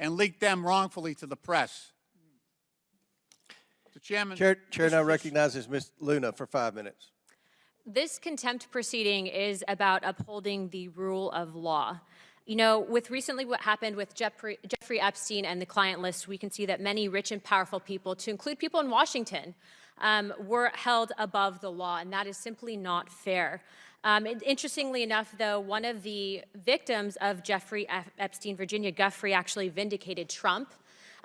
and leaked them wrongfully to the press. Mr. Chairman. Chair now recognizes Ms. Luna for 5 minutes. This contempt proceeding is about upholding the rule of law. You know, with recently what happened with Jeffrey Epstein and the client list, we can see that many rich and powerful people, to include people in Washington, were held above the law, and that is simply not fair. Interestingly enough, though, one of the victims of Jeffrey Epstein, Virginia Giuffre, actually vindicated Trump.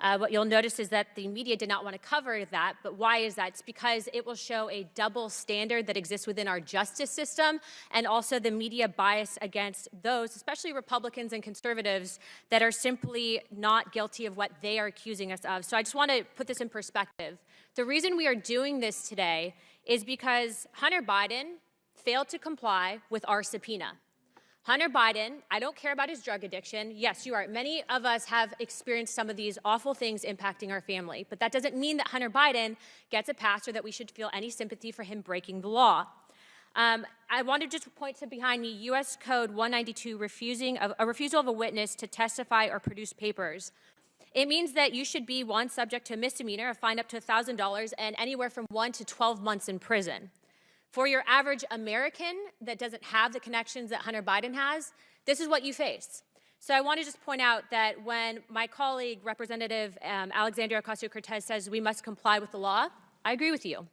What you'll notice is that the media did not want to cover that, but why is that? It's because it will show a double standard that exists within our justice system, and also the media bias against those, especially Republicans and conservatives, that are simply not guilty of what they are accusing us of. So I just want to put this in perspective. The reason we are doing this today is because Hunter Biden failed to comply with our subpoena. Hunter Biden, I don't care about his drug addiction. Yes, you are. Many of us have experienced some of these awful things impacting our family, but that doesn't mean that Hunter Biden gets a pass or that we should feel any sympathy for him breaking the law. I want to just point to behind me, U.S. Code 192, a refusal of a witness to testify or produce papers. It means that you should be, one, subject to a misdemeanor, a fine up to $1,000, and anywhere from 1 to 12 months in prison. For your average American that doesn't have the connections that Hunter Biden has, this is what you face. So I want to just point out that when my colleague, Representative Alexandria Ocasio-Cortez, says we must comply with the law, I agree with you.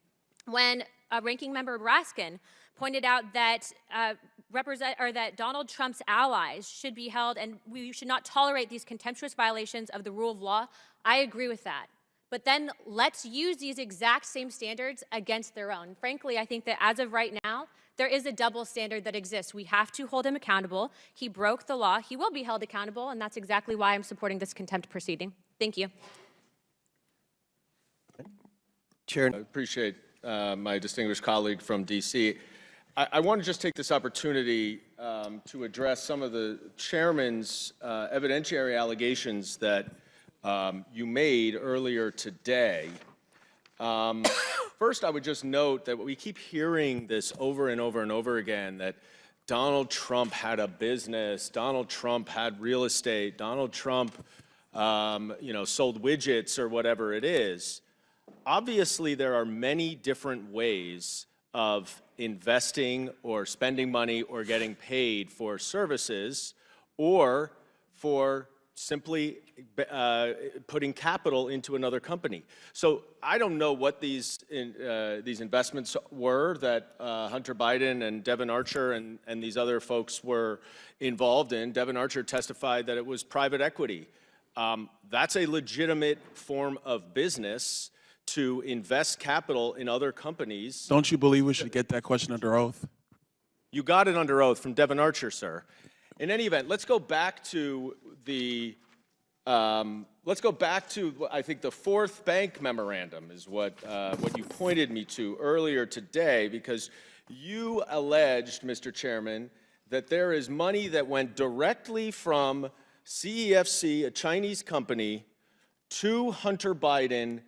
When Ranking Member Raskin pointed out that that Donald Trump's allies should be held and we should not tolerate these contemptuous violations of the rule of law, I agree with that. But then let's use these exact same standards against their own. Frankly, I think that as of right now, there is a double standard that exists. We have to hold him accountable. He broke the law. He will be held accountable, and that's exactly why I'm supporting this contempt proceeding. Thank you. Chair. I appreciate my distinguished colleague from D.C. I want to just take this opportunity to address some of the chairman's evidentiary allegations that you made earlier today. First, I would just note that we keep hearing this over and over and over again, that Donald Trump had a business, Donald Trump had real estate, Donald Trump sold widgets or whatever it is. Obviously, there are many different ways of investing or spending money or getting paid for services or for simply putting capital into another company. So I don't know what these investments were that Hunter Biden and Devon Archer and these other folks were involved in. Devon Archer testified that it was private equity. That's a legitimate form of business to invest capital in other companies. Don't you believe we should get that question under oath? You got it under oath from Devon Archer, sir. In any event, let's go back to I think the fourth bank memorandum is what you pointed me to earlier today, because you alleged, Mr. Chairman, that there is money that went directly from CEFC, a Chinese company, to Hunter Biden,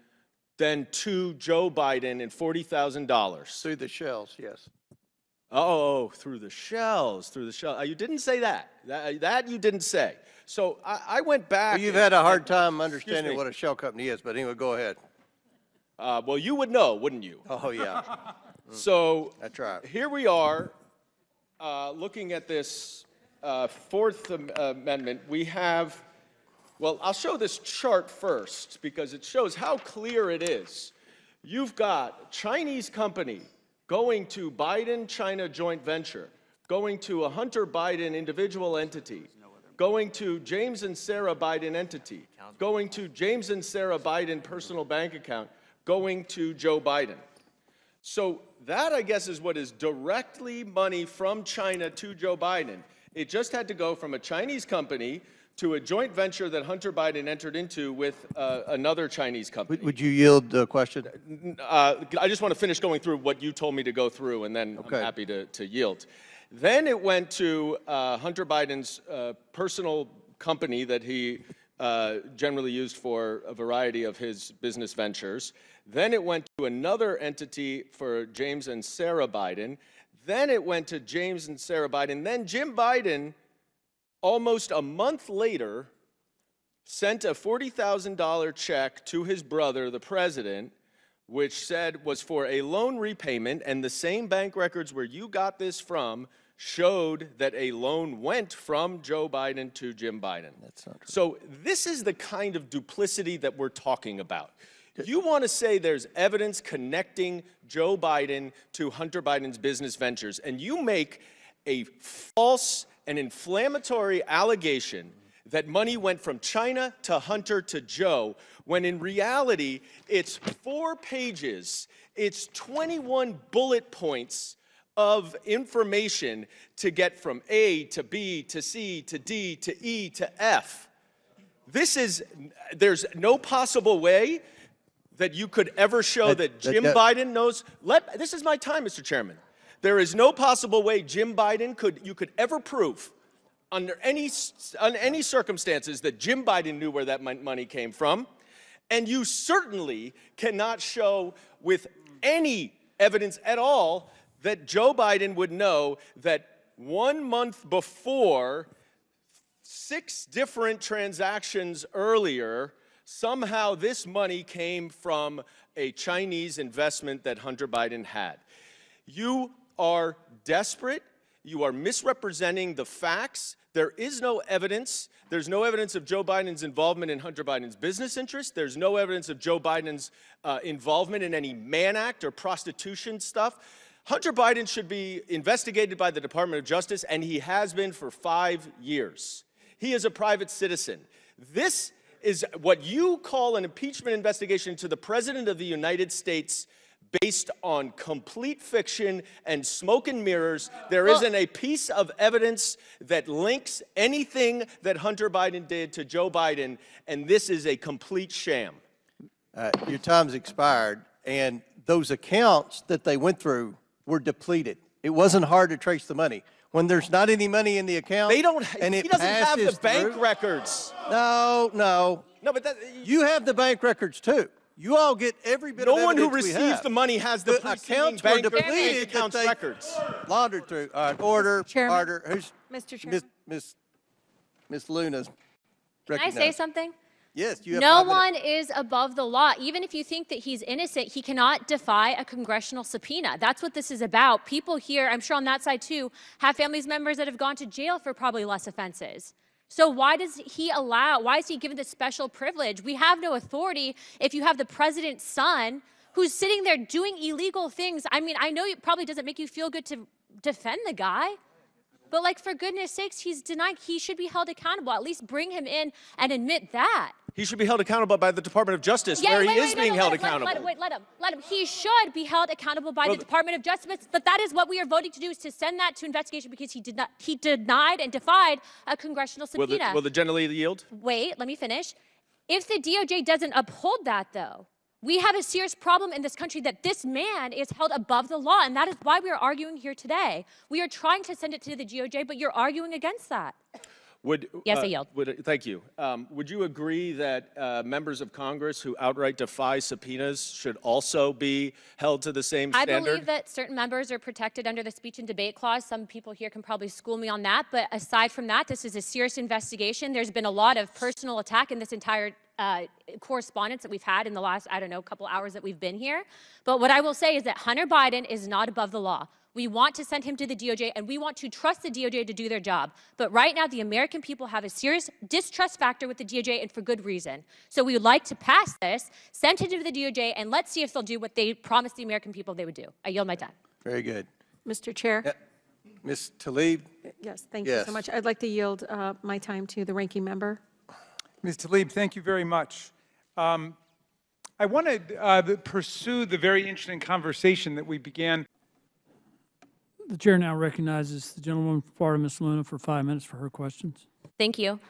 then to Joe Biden in $40,000. Through the shells, yes. Oh, through the shells, You didn't say that. That you didn't say. So I went back. Well, you've had a hard time understanding what a shell company is, but anyway, go ahead. Well, you would know, wouldn't you? Oh, yeah. So that's right. Here we are looking at this Fourth Amendment. We have, well, I'll show this chart first because it shows how clear it is. You've got Chinese company going to Biden-China joint venture, going to a Hunter Biden individual entity, going to James and Sarah Biden entity, going to James and Sarah Biden personal bank account, going to Joe Biden. So that, I guess, is what is directly money from China to Joe Biden. It just had to go from a Chinese company to a joint venture that Hunter Biden entered into with another Chinese company. Would you yield the question? I just want to finish going through what you told me to go through, and then I'm happy to yield. Then it went to Hunter Biden's personal company that he generally used for a variety of his business ventures. Then it went to another entity for James and Sarah Biden. Then it went to James and Sarah Biden. Then Jim Biden, almost a month later, sent a $40,000 check to his brother, the president, which said was for a loan repayment, and the same bank records where you got this from showed that a loan went from Joe Biden to Jim Biden. That's not true. So this is the kind of duplicity that we're talking about. You want to say there's evidence connecting Joe Biden to Hunter Biden's business ventures, and you make a false and inflammatory allegation that money went from China to Hunter to Joe, when in reality, it's 4 pages, it's 21 bullet points of information to get from A to B to C to D to E to F. There's no possible way that you could ever show that Jim Biden knows. This is my time, Mr. Chairman. There is no possible way Jim Biden you could ever prove under any circumstances that Jim Biden knew where that money came from. And you certainly cannot show with any evidence at all that Joe Biden would know that 1 month before, 6 different transactions earlier, somehow this money came from a Chinese investment that Hunter Biden had. You are desperate. You are misrepresenting the facts. There is no evidence. There's no evidence of Joe Biden's involvement in Hunter Biden's business interests. There's no evidence of Joe Biden's involvement in any Mann Act or prostitution stuff. Hunter Biden should be investigated by the Department of Justice, and he has been for 5 years. He is a private citizen. This is what you call an impeachment investigation to the President of the United States based on complete fiction and smoke and mirrors. There isn't a piece of evidence that links anything that Hunter Biden did to Joe Biden, and this is a complete sham. Your time's expired, and those accounts that they went through were depleted. It wasn't hard to trace the money. When there's not any money in the account, They don't. and He it doesn't have the passes bank through- records. No, No, but you have the bank records too. You all get every bit of no one who evidence we receives have. the money has the preceding accounts were bank depleted accounts that they records. laundered through. All right, order, Chairman. order. Who's Mr. Chairman. Miss Luna's Can I recognized. say something? Yes, you have No 5 minutes. one is above the law. Even if you think that he's innocent, he cannot defy a congressional subpoena. That's what this is about. People here, I'm sure on that side too, have family members that have gone to jail for probably less offenses. So why is he given this special privilege? We have no authority if you have the president's son who's sitting there doing illegal things. I mean, I know it probably doesn't make you feel good to defend the guy, but like, for goodness sakes, he's denied. He should be held accountable. At least bring him in and admit that. He should be held accountable by the Department of Justice, where he is being held accountable. Let him. He should be held accountable by the Department of Justice, but that is what we are voting to do, is to send that to investigation, because he denied and defied a congressional subpoena. Will the general yield? Wait, let me finish. If the DOJ doesn't uphold that, though, we have a serious problem in this country that this man is held above the law, and that is why we are arguing here today. We are trying to send it to the DOJ, but you're arguing against that. Yes, I yield. Thank you. Would you agree that members of Congress who outright defy subpoenas should also be held to the same standard? I believe that certain members are protected under the speech and debate clause. Some people here can probably school me on that. But aside from that, this is a serious investigation. There's been a lot of personal attack in this entire correspondence that we've had in the last, couple hours that we've been here. But what I will say is that Hunter Biden is not above the law. We want to send him to the DOJ, and we want to trust the DOJ to do their job. But right now, the American people have a serious distrust factor with the DOJ, and for good reason. So we would like to pass this, send it to the DOJ, and let's see if they'll do what they promised the American people they would do. I yield my time. Very good. Mr. Chair? Ms. Tlaib? Yes, thank you so much. I'd like to yield my time to the ranking member. Ms. Tlaib, thank you very much. I want to pursue the very interesting conversation that we began. The chair now recognizes the gentlewoman from Florida, Ms. Luna, for 5 minutes for her questions. Thank you.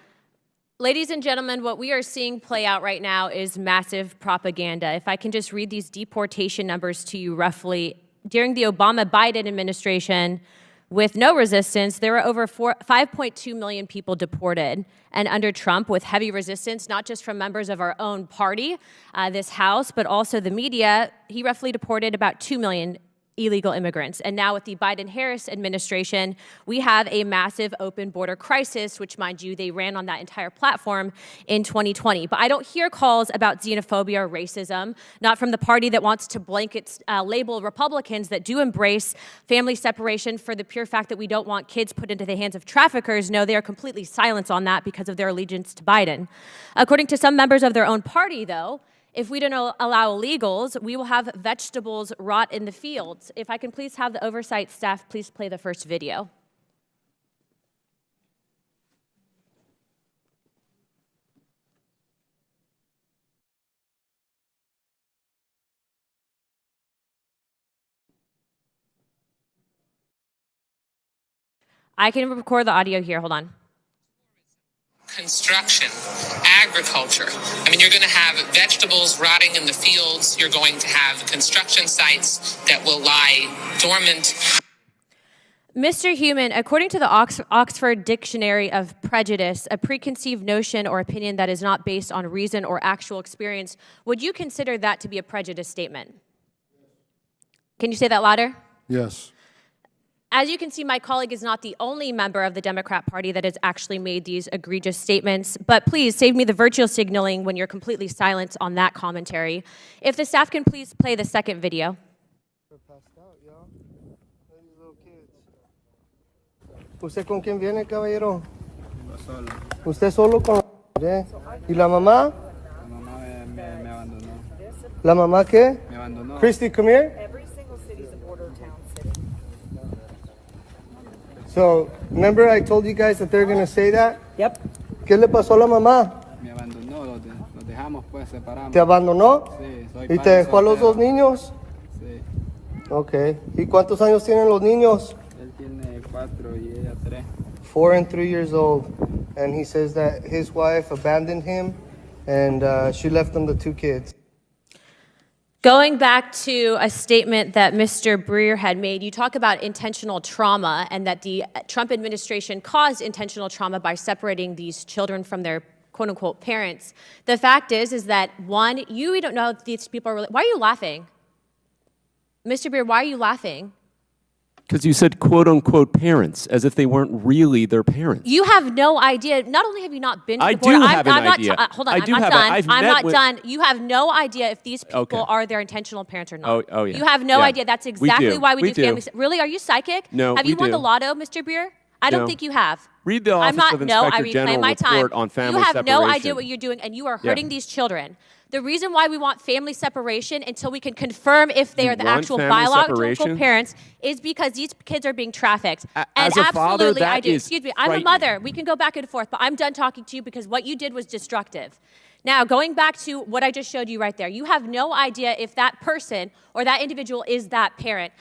Ladies and gentlemen, what we are seeing play out right now is massive propaganda. If I can just read these deportation numbers to you roughly. During the Obama-Biden administration, with no resistance, there were over 5.2 million people deported. And under Trump, with heavy resistance, not just from members of our own party, this House, but also the media, he roughly deported about 2 million illegal immigrants. And now with the Biden-Harris administration, we have a massive open border crisis, which, mind you, they ran on that entire platform in 2020. But I don't hear calls about xenophobia or racism, not from the party that wants to blanket label Republicans that do embrace family separation for the pure fact that we don't want kids put into the hands of traffickers. No, they are completely silent on that because of their allegiance to Biden. According to some members of their own party, though, if we don't allow illegals, we will have vegetables rot in the fields. If I can please have the oversight staff please play the first video. I can record the audio here, hold on. Construction, agriculture. I mean, you're going to have vegetables rotting in the fields. You're going to have construction sites that will lie dormant. Mr. Human, according to the Oxford Dictionary of Prejudice, a preconceived notion or opinion that is not based on reason or actual experience, would you consider that to be a prejudice statement? Can you say that louder? Yes. As you can see, my colleague is not the only member of the Democrat Party that has actually made these egregious statements, but please save me the virtual signaling when you're completely silent on that commentary. If the staff can please play the second video. ¿Usted con quién viene, caballero? Solo. ¿Usted solo con la ¿Y la mamá? La mamá me abandonó. ¿La mamá qué? Me abandonó. Christy, come here. Every single city is a border town city. So, remember I told you guys that they're going to say that? Yep. ¿Qué le pasó a la mamá? Me abandonó, los dejamos pues separamos. ¿Te abandonó? Sí, soy ¿Y te dejó a los dos niños? Sí. Okay. ¿Y cuántos años tienen los niños? Él tiene 4 y ella 3. 4 and 3 years old. And he says that his wife abandoned him and she left him the 2 kids. Going back to a statement that Mr. Breer had made, you talk about intentional trauma and that the Trump administration caused intentional trauma by separating these children from their quote-unquote parents. The fact is that, one, we don't know if these people are really... Why are you laughing? Mr. Breer, why are you laughing? Because you said quote-unquote parents, as if they weren't really their parents. You have no idea. Not only have you not been to the border... I do have an idea. Hold on, I'm not done. I'm not done. You have no idea if these people are their intentional parents or not. Oh, yeah. You have no idea. That's exactly why we do family... Really? Are you psychic? No, have you won the lotto, Mr. Breer? I don't think you have. Read the Office of Inspector General report on family separation. You have no idea what you're doing, and you are hurting these children. The reason why we want family separation until we can confirm if they are the actual biological parents is because these kids are being trafficked. As a father, that is Excuse me, I'm a mother. We can go back and forth, but I'm done talking to you because what you did was destructive. Now, going back to what I just showed you right there, you have no idea if that person or that individual is that parent.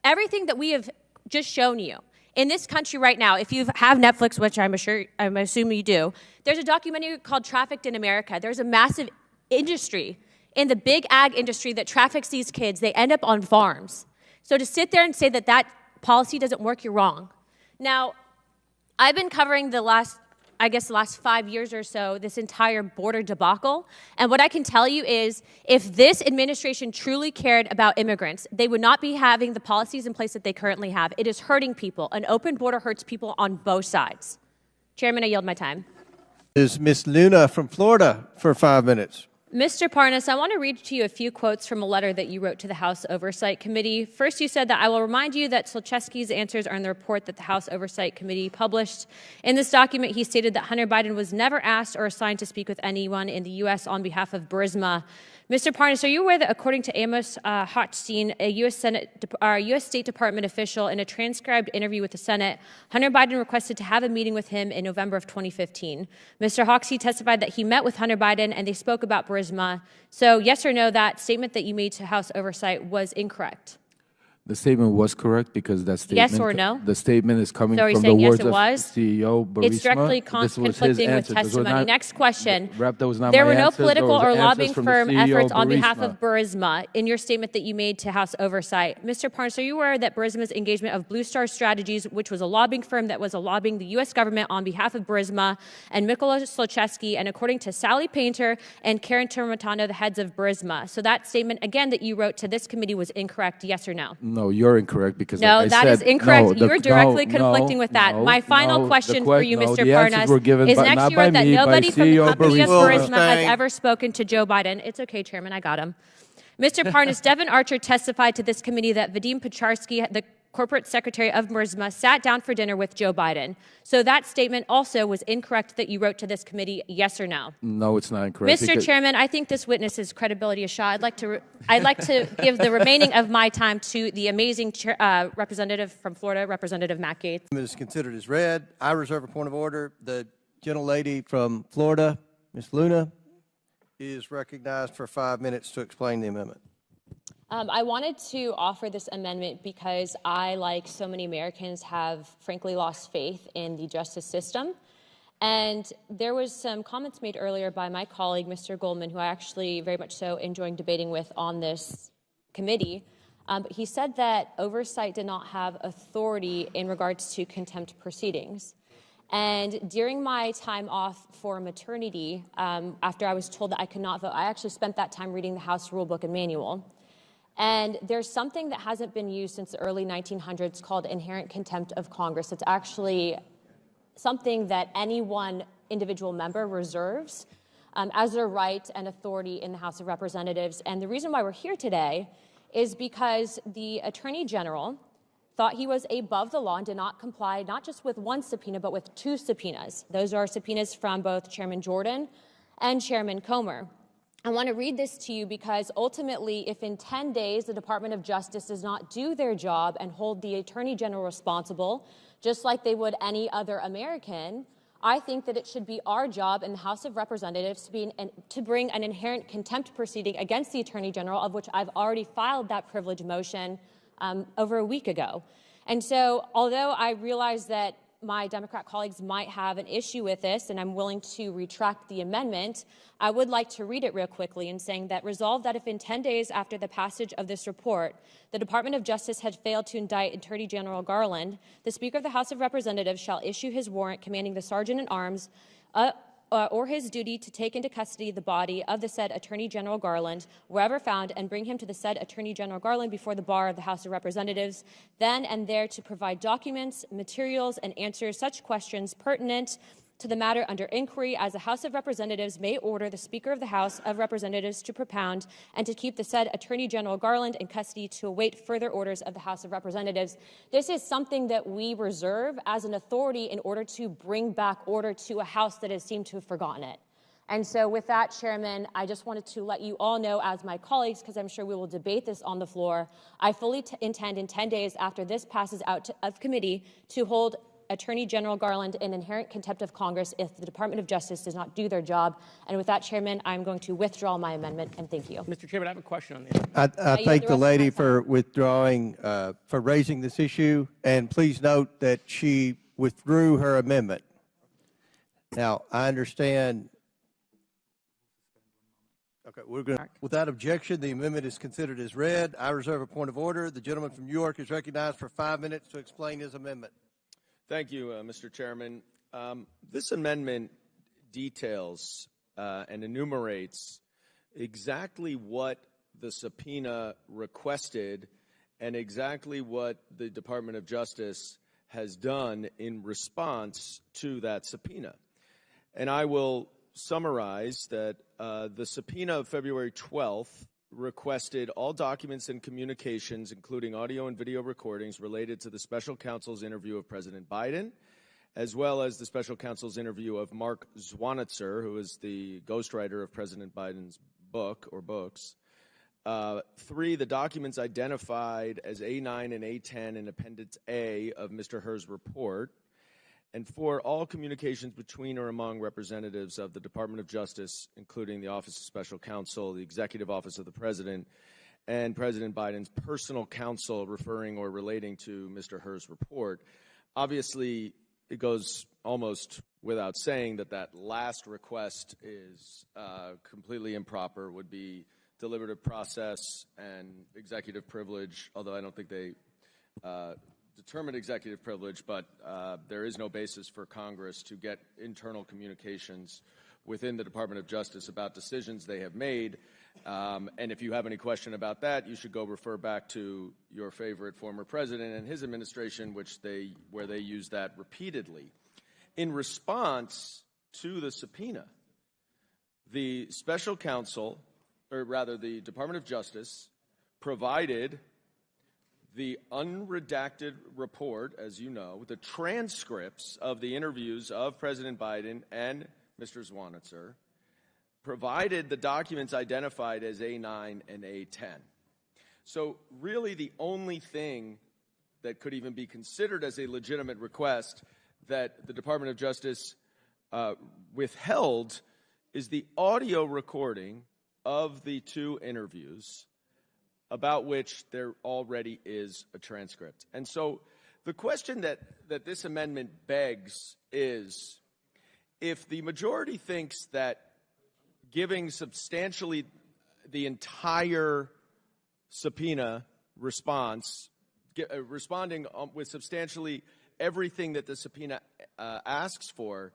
Everything that we have just shown you, in this country right now, if you have Netflix, which I'm assuming you do, there's a documentary called Trafficked in America. There's a massive industry in the big ag industry that traffics these kids. They end up on farms. So to sit there and say that that policy doesn't work, you're wrong. Now, I've been covering the last 5 years or so, this entire border debacle. And what I can tell you is if this administration truly cared about immigrants, they would not be having the policies in place that they currently have. It is hurting people. An open border hurts people on both sides. Chairman, I yield my time. Is Ms. Luna from Florida for 5 minutes. Mr. Parnas, I want to read to you a few quotes from a letter that you wrote to the House Oversight Committee. First, you said that I will remind you that Solcheski's answers are in the report that the House Oversight Committee published. In this document, he stated that Hunter Biden was never asked or assigned to speak with anyone in the U.S. on behalf of Burisma. Mr. Parnas, are you aware that according to Amos Hochstein, a U.S. State Department official, in a transcribed interview with the Senate, Hunter Biden requested to have a meeting with him in November of 2015. Mr. Hochstein testified that he met with Hunter Biden and they spoke about Burisma. So yes or no, that statement that you made to House Oversight was incorrect? The statement was correct because that statement. Yes or no? The statement is coming So are you from the saying yes, words it of was? CEO Burisma. It's directly This was his conflicting with answer. This was testimony. not- Next question. Rep, that was not There my were no answers. political Those are or answers lobbying from the firm CEO efforts on behalf Burisma. of Burisma in your statement that you made to House Oversight. Mr. Parnas, are you aware that Burisma's engagement of Blue Star Strategies, which was a lobbying firm that was lobbying the U.S. government on behalf of Burisma, and Mikola Slocheski, and according to Sally Painter and Karen Termitano, the heads of Burisma. So that statement, again, that you wrote to this committee was incorrect, yes or no? No, you're incorrect because No, like I that said, is incorrect. no, You're directly conflicting with that. My final question for you, Mr. the answers were Parnas, given is by, next not you by wrote that me, nobody by from the CEO company of Burisma. Burisma has ever spoken to Joe Biden. It's okay, Chairman, I got him. Mr. Parnas, Devin Archer testified to this committee that Vadim Pacharski, the corporate secretary of Burisma, sat down for dinner with Joe Biden. So that statement also was incorrect that you wrote to this committee, yes or no? No, it's not incorrect. Mr. Chairman, I think this witness's credibility is shot. I'd like to give the remaining of my time to the amazing representative from Florida, Representative Matt Gaetz. It is considered as read. I reserve a point of order. The gentlelady from Florida, Ms. Luna, is recognized for 5 minutes to explain the amendment. I wanted to offer this amendment because I, like so many Americans, have frankly lost faith in the justice system. And there was some comments made earlier by my colleague, Mr. Goldman, who I actually very much so enjoyed debating with on this committee. He said that oversight did not have authority in regards to contempt proceedings. And during my time off for maternity, after I was told that I could not vote, I actually spent that time reading the House Rulebook and Manual. And there's something that hasn't been used since the early 1900s called inherent contempt of Congress. It's actually something that any one individual member reserves as their right and authority in the House of Representatives. And the reason why we're here today is because the Attorney General thought he was above the law and did not comply not just with one subpoena, but with two subpoenas. Those are subpoenas from both Chairman Jordan and Chairman Comer. I want to read this to you because ultimately, if in 10 days the Department of Justice does not do their job and hold the Attorney General responsible, just like they would any other American, I think that it should be our job in the House of Representatives to bring an inherent contempt proceeding against the Attorney General, of which I've already filed that privilege motion over a week ago. And so, although I realize that my Democrat colleagues might have an issue with this, and I'm willing to retract the amendment, I would like to read it real quickly in saying that resolve that if in 10 days after the passage of this report, the Department of Justice had failed to indict Attorney General Garland, the Speaker of the House of Representatives shall issue his warrant commanding the Sergeant at Arms or his duty to take into custody the body of the said Attorney General Garland, wherever found, and bring him to the said Attorney General Garland before the bar of the House of Representatives, then and there to provide documents, materials, and answer such questions pertinent to the matter under inquiry as the House of Representatives may order the Speaker of the House of Representatives to propound and to keep the said Attorney General Garland in custody to await further orders of the House of Representatives. This is something that we reserve as an authority in order to bring back order to a House that has seemed to have forgotten it. And so with that, Chairman, I just wanted to let you all know, as my colleagues, because I'm sure we will debate this on the floor, I fully intend in 10 days after this passes out of committee to hold Attorney General Garland in inherent contempt of Congress if the Department of Justice does not do their job. And with that, Chairman, I'm going to withdraw my amendment, and thank you. Mr. Chairman, I have a question on this. I thank the lady for withdrawing, for raising this issue, and please note that she withdrew her amendment. Now, I understand. Okay, we're going to, without objection, the amendment is considered as read. I reserve a point of order. The gentleman from New York is recognized for 5 minutes to explain his amendment. Thank you, Mr. Chairman. This amendment details and enumerates exactly what the subpoena requested and exactly what the Department of Justice has done in response to that subpoena. And I will summarize that the subpoena of February 12th requested all documents and communications, including audio and video recordings, related to the special counsel's interview of President Biden, as well as the special counsel's interview of Mark Zwanitzer, who is the ghostwriter of President Biden's book or books. 3, the documents identified as A9 and A10 in Appendix A of Mr. Herr's report. And 4, all communications between or among representatives of the Department of Justice, including the Office of Special Counsel, the Executive Office of the President, and President Biden's personal counsel referring or relating to Mr. Her's report. Obviously, it goes almost without saying that that last request is completely improper, would be deliberative process and executive privilege, although I don't think they determined executive privilege, but there is no basis for Congress to get internal communications within the Department of Justice about decisions they have made. And if you have any question about that, you should go refer back to your favorite former president and his administration, where they use that repeatedly. In response to the subpoena, the special counsel, or rather the Department of Justice, provided the unredacted report, as you know, the transcripts of the interviews of President Biden and Mr. Zwanitzer, provided the documents identified as A9 and A10. So really the only thing that could even be considered as a legitimate request that the Department of Justice withheld is the audio recording of the two interviews, about which there already is a transcript. And so the question that this amendment begs is, if the majority thinks that giving substantially the entire subpoena response, responding with substantially everything that the subpoena asks for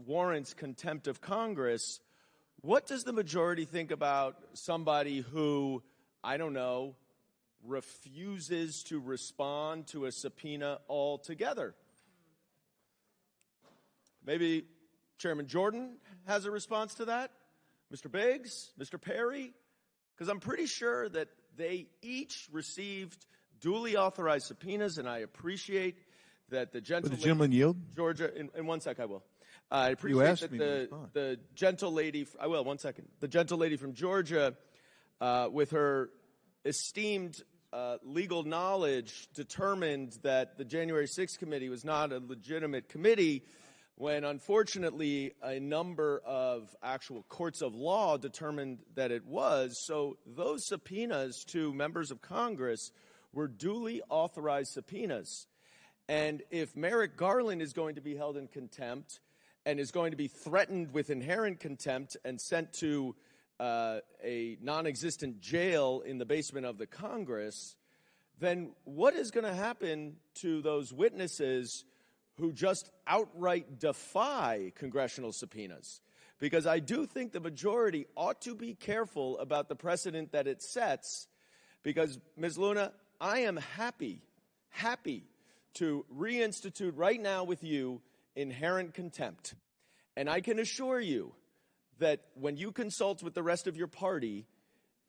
warrants contempt of Congress, what does the majority think about somebody who, I don't know, refuses to respond to a subpoena altogether? Maybe Chairman Jordan has a response to that? Mr. Biggs? Mr. Perry? Because I'm pretty sure that they each received duly authorized subpoenas, and I appreciate that the Would the gentleman yield? Georgia, in 1 sec I will. I appreciate that the gentle lady, I will, 1 second. The gentle lady from Georgia, with her esteemed legal knowledge, determined that the January 6th committee was not a legitimate committee, when unfortunately a number of actual courts of law determined that it was. So those subpoenas to members of Congress were duly authorized subpoenas. And if Merrick Garland is going to be held in contempt and is going to be threatened with inherent contempt and sent to a non-existent jail in the basement of the Congress, then what is going to happen to those witnesses who just outright defy congressional subpoenas? Because I do think the majority ought to be careful about the precedent that it sets, because, Ms. Luna, I am happy to reinstitute right now with you inherent contempt. And I can assure you that when you consult with the rest of your party,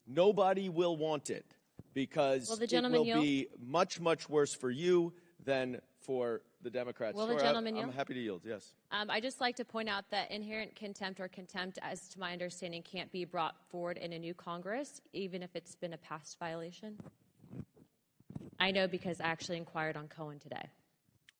nobody will want it, because it will be much, much worse for you than for the Democrats. Will the gentleman yield? I'm happy to yield, yes. I'd just like to point out that inherent contempt or contempt, as to my understanding, can't be brought forward in a new Congress, even if it's been a past violation. I know because I actually inquired on Cohen today.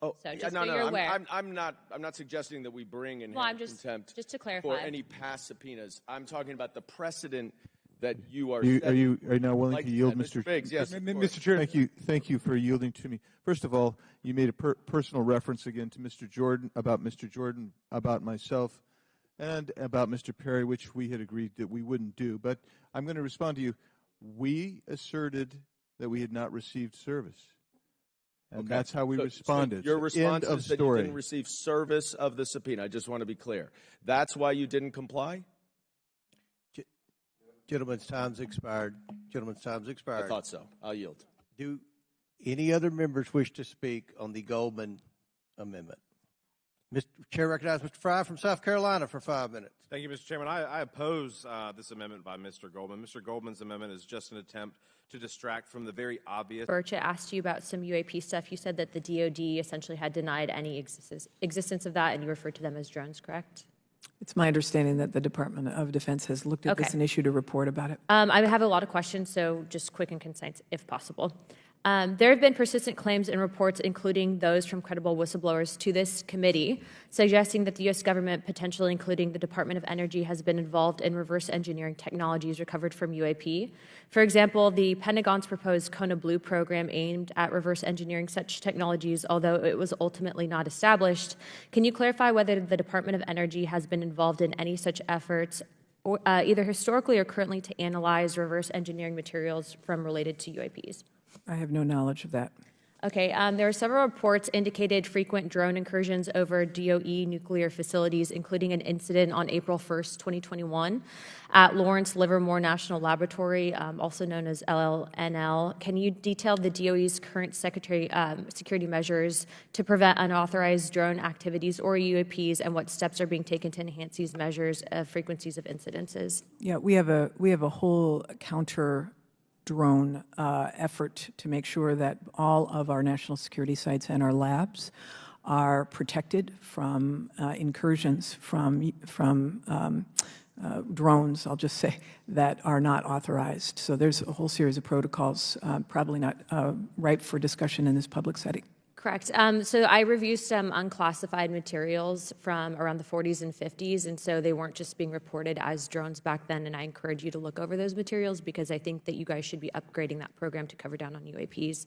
Oh, so just no, so you're aware. I'm not suggesting that we bring inherent contempt just to clarify, for any past subpoenas. I'm talking about the precedent that you are. Are you now willing to yield, Mr. Biggs? Yes, Mr. Chair. Thank you for yielding to me. First of all, you made a personal reference again to Mr. Jordan, about myself, and about Mr. Perry, which we had agreed that we wouldn't do. But I'm going to respond to you. We asserted that we had not received service. And that's how we responded. So your response End of is that story. you didn't receive service of the subpoena. I just want to be clear. That's why you didn't comply? Gentleman's time's expired. I thought so. I'll yield. Do any other members wish to speak on the Goldman amendment? Mr. Chair recognizes Mr. Fry from South Carolina for 5 minutes. Thank you, Mr. Chairman. I oppose this amendment by Mr. Goldman. Mr. Goldman's amendment is just an attempt to distract from the very obvious. Birch asked you about some UAP stuff. You said that the DOD essentially had denied any existence of that, and you referred to them as drones, correct? It's my understanding that the Department of Defense has looked at this and issued a report about it. I have a lot of questions, so just quick and concise, if possible. There have been persistent claims and reports, including those from credible whistleblowers to this committee, suggesting that the U.S. government, potentially including the Department of Energy, has been involved in reverse engineering technologies recovered from UAP. For example, the Pentagon's proposed Kona Blue program aimed at reverse engineering such technologies, although it was ultimately not established. Can you clarify whether the Department of Energy has been involved in any such efforts, or, either historically or currently, to analyze reverse engineering materials from related to UAPs? I have no knowledge of that. Okay, there are several reports indicated frequent drone incursions over DOE nuclear facilities, including an incident on April 1st, 2021 at Lawrence Livermore National Laboratory, also known as LLNL. Can you detail the DOE's current security measures to prevent unauthorized drone activities or UAPs, and what steps are being taken to enhance these measures of frequencies of incidences? Yeah, we have a whole counter drone effort to make sure that all of our national security sites and our labs are protected from incursions from drones, I'll just say, that are not authorized. So there's a whole series of protocols, probably not ripe for discussion in this public setting. Correct. So I reviewed some unclassified materials from around the 40s and 50s, and so they weren't just being reported as drones back then, and I encourage you to look over those materials because I think that you guys should be upgrading that program to cover down on UAPs.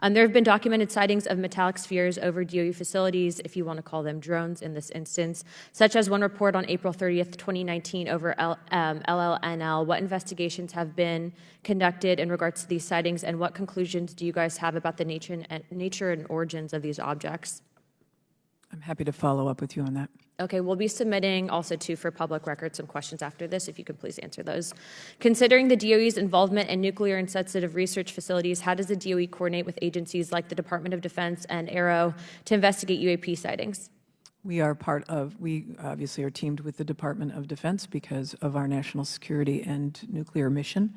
There have been documented sightings of metallic spheres over DOE facilities, if you want to call them drones in this instance, such as one report on April 30th, 2019 over LLNL. What investigations have been conducted in regards to these sightings, and what conclusions do you guys have about the nature and origins of these objects? I'm happy to follow up with you on that. Okay, we'll be submitting also too for public record some questions after this, if you could please answer those. Considering the DOE's involvement in nuclear and sensitive research facilities, how does the DOE coordinate with agencies like the Department of Defense and AARO to investigate UAP sightings? We obviously are teamed with the Department of Defense because of our national security and nuclear mission.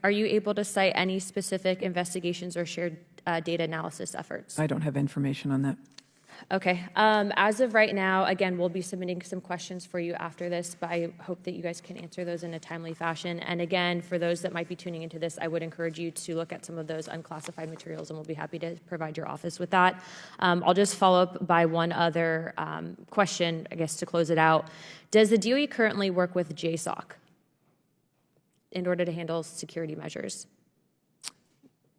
Are you able to cite any specific investigations or shared data analysis efforts? I don't have information on that. Okay. As of right now, again, we'll be submitting some questions for you after this, but I hope that you guys can answer those in a timely fashion. And again, for those that might be tuning into this, I would encourage you to look at some of those unclassified materials, and we'll be happy to provide your office with that. I'll just follow up by one other question, I guess, to close it out. Does the DOE currently work with JSOC in order to handle security measures?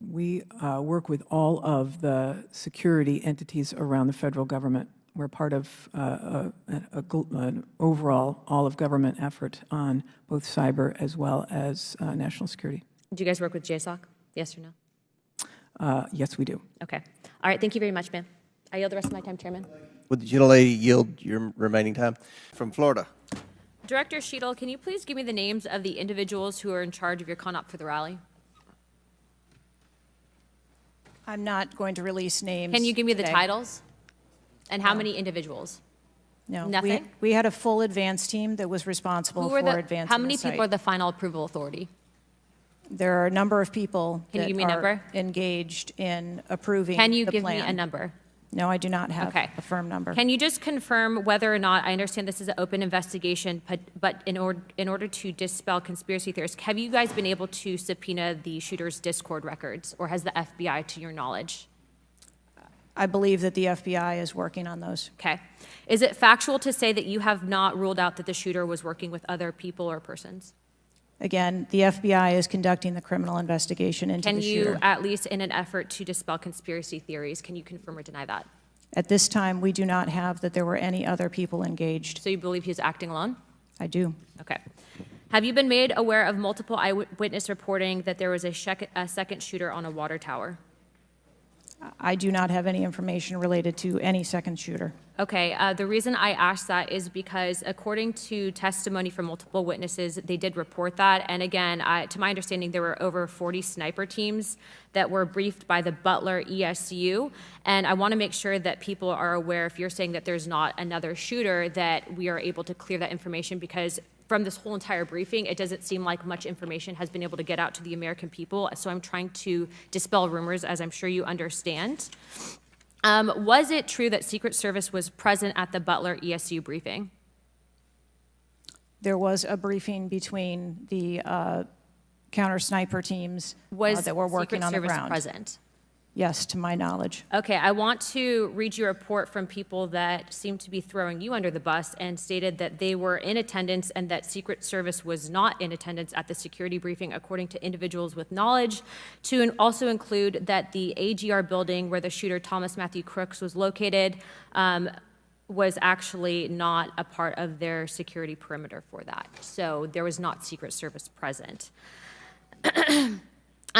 We work with all of the security entities around the federal government. We're part of an overall all-of-government effort on both cyber as well as national security. Do you guys work with JSOC? Yes or no? Yes, we do. Okay. All right. Thank you very much, ma'am. I yield the rest of my time, Chairman. Would the gentlelady yield your remaining time? From Florida. Director Sheetal, can you please give me the names of the individuals who are in charge of your con-op for the rally? I'm not going to release names. Can you give me the today. titles? And how many individuals? No. Nothing? We had a full advance team that was responsible for advancing How many the site. people are the final approval authority? There are a number of people Can you that give me a are number? engaged in approving Can you the give plan. me a number? No, I do not have Okay. a firm number. Can you just confirm whether or not, I understand this is an open investigation, but in order to dispel conspiracy theories, have you guys been able to subpoena the shooter's Discord records, or has the FBI, to your knowledge? I believe that the FBI is working on those. Okay. Is it factual to say that you have not ruled out that the shooter was working with other people or persons? Again, the FBI is conducting the criminal investigation into the shooter. Can you, at least in an effort to dispel conspiracy theories, can you confirm or deny that? At this time, we do not have that there were any other people engaged. So you believe he was acting alone? I do. Okay. Have you been made aware of multiple eyewitness reporting that there was a second shooter on a water tower? I do not have any information related to any second shooter. Okay, the reason I asked that is because according to testimony from multiple witnesses, they did report that. And again, to my understanding, there were over 40 sniper teams that were briefed by the Butler ESU. And I want to make sure that people are aware, if you're saying that there's not another shooter, that we are able to clear that information, because from this whole entire briefing, it doesn't seem like much information has been able to get out to the American people. So I'm trying to dispel rumors, as I'm sure you understand. Was it true that Secret Service was present at the Butler ESU briefing? There was a briefing between the counter sniper teams that were working on the ground. Was Secret Service present? Yes, to my knowledge. Okay, I want to read you a report from people that seem to be throwing you under the bus and stated that they were in attendance and that Secret Service was not in attendance at the security briefing, according to individuals with knowledge, to also include that the AGR building where the shooter Thomas Matthew Crooks was located was actually not a part of their security perimeter for that. So there was not Secret Service present.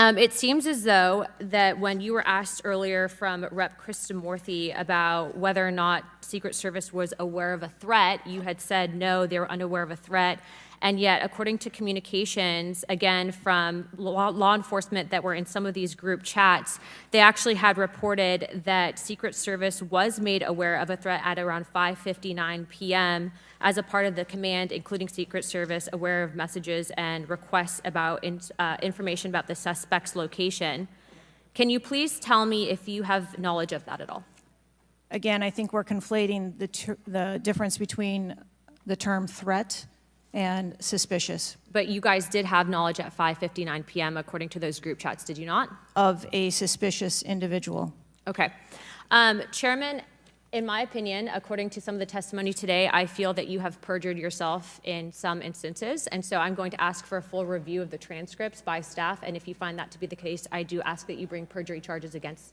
It seems as though that when you were asked earlier from Rep. Krishnamurthy about whether or not Secret Service was aware of a threat, you had said no, they were unaware of a threat. And yet, according to communications, again, from law enforcement that were in some of these group chats, they actually had reported that Secret Service was made aware of a threat at around 5:59 p.m. as a part of the command, including Secret Service, aware of messages and requests about information about the suspect's location. Can you please tell me if you have knowledge of that at all? Again, I think we're conflating the difference between the term threat and suspicious. But you guys did have knowledge at 5:59 p.m. according to those group chats, did you not? Of a suspicious individual. Okay. Chairman, in my opinion, according to some of the testimony today, I feel that you have perjured yourself in some instances, and so I'm going to ask for a full review of the transcripts by staff, and if you find that to be the case, I do ask that you bring perjury charges against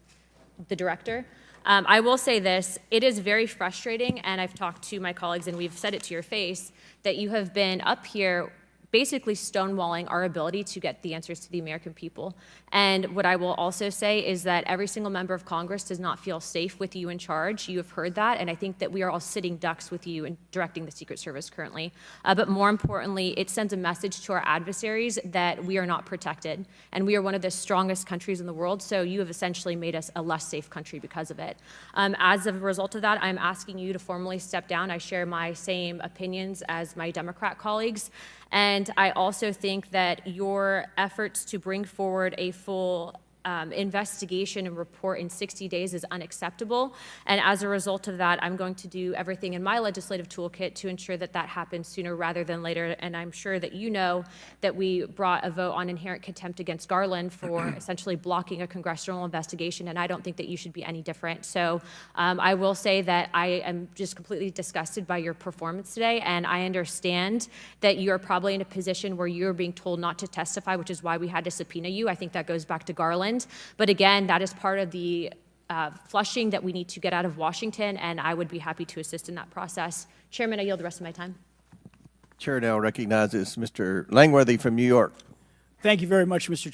the director. I will say this, it is very frustrating, and I've talked to my colleagues and we've said it to your face, that you have been up here basically stonewalling our ability to get the answers to the American people. And what I will also say is that every single member of Congress does not feel safe with you in charge. You have heard that, and I think that we are all sitting ducks with you in directing the Secret Service currently. But more importantly, it sends a message to our adversaries that we are not protected, and we are one of the strongest countries in the world, so you have essentially made us a less safe country because of it. As a result of that, I'm asking you to formally step down. I share my same opinions as my Democrat colleagues. And I also think that your efforts to bring forward a full investigation and report in 60 days is unacceptable. And as a result of that, I'm going to do everything in my legislative toolkit to ensure that that happens sooner rather than later. And I'm sure that you know that we brought a vote on inherent contempt against Garland for essentially blocking a congressional investigation, and I don't think that you should be any different. So I will say that I am just completely disgusted by your performance today, and I understand that you're probably in a position where you're being told not to testify, which is why we had to subpoena you. I think that goes back to Garland. But again, that is part of the flushing that we need to get out of Washington, and I would be happy to assist in that process. Chairman, I yield the rest of my time. Chair now recognizes Mr. Langworthy from New York. Thank you very much, Mr.